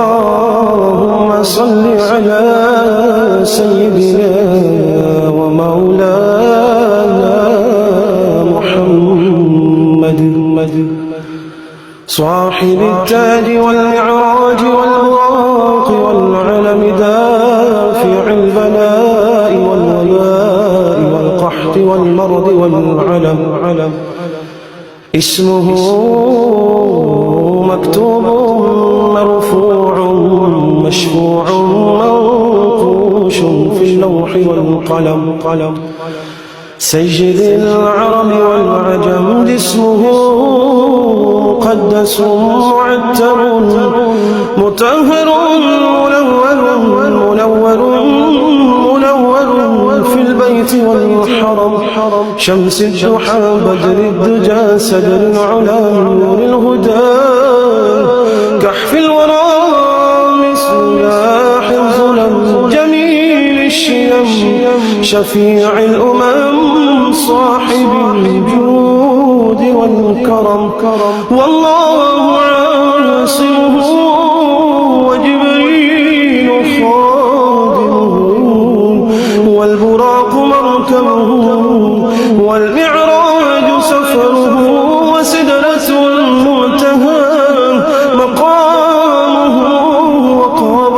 اللهم صل على سيدنا ومولانا محمد صاحب التاج والمعراج والبراق والعلم دافع البلاء والوباء والقحط والمرض والعلم اسمه مكتوب مرفوع مشفوع منقوش في اللوح والقلم سيد العرب والعجم اسمه مقدس معتر مطهر منور في البيت والحرم شمس الضحى بدر الدجى سدر العلا نور الهدى كحف الورى مصباح الظلم جميل الشيم شفيع الأمم صاحب الجود والكرم والله عاصمه وجبريل خادمه والبراق مركبه والمعراج سفره وسدرة المنتهى مقامه وقاب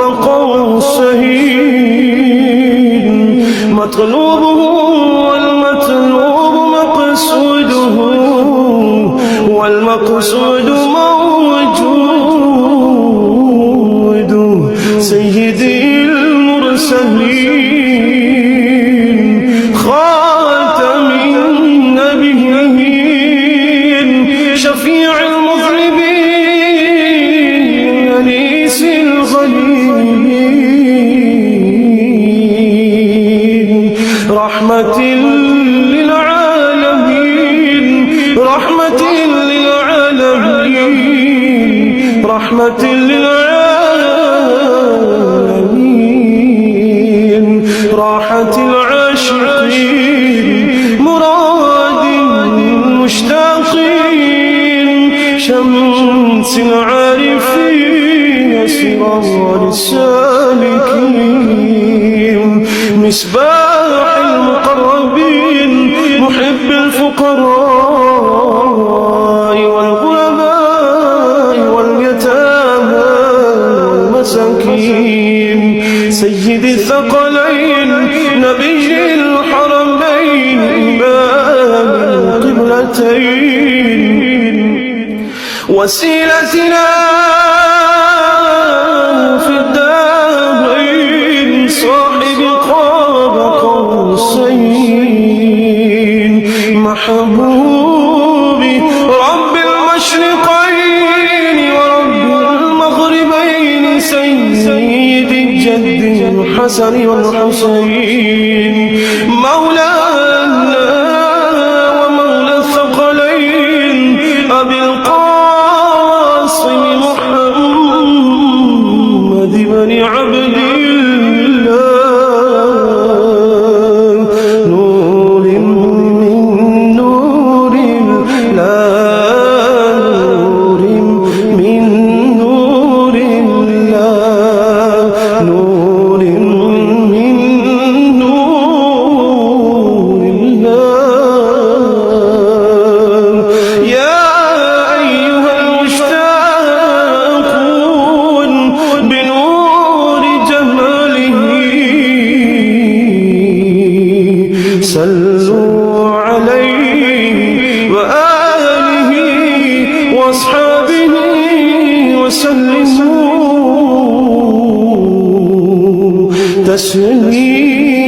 قوسين مطلوبه والمطلوب مقصوده والمقصود موجود سيدي المرسلين خاتم النبيين شفيع المذنبين أنيس الغليلين رحمة للعالمين رحمة للعالمين رحمة للعالمين راحة العاشقين مراد المشتاقين شمس العارفين سرار السالكين مصباح المقربين محب الفقراء والغرباء واليتامى والمساكين سيد الثقلين نبي الحرمين إمام القبلتين وسيلتنا في الدارين صاحب قاب قوسين محبوبي رب المشرقين ورب المغربين سيد الجد الحسن والحسين مولانا ومولى الثقلين أبي القاسم محمد بن عبد الله نور من نور الله نور من نور الله نور من نور الله يا أيها المشتاقون بنور جماله صلوا عليه وآله وأصحابه وسلموا تسليما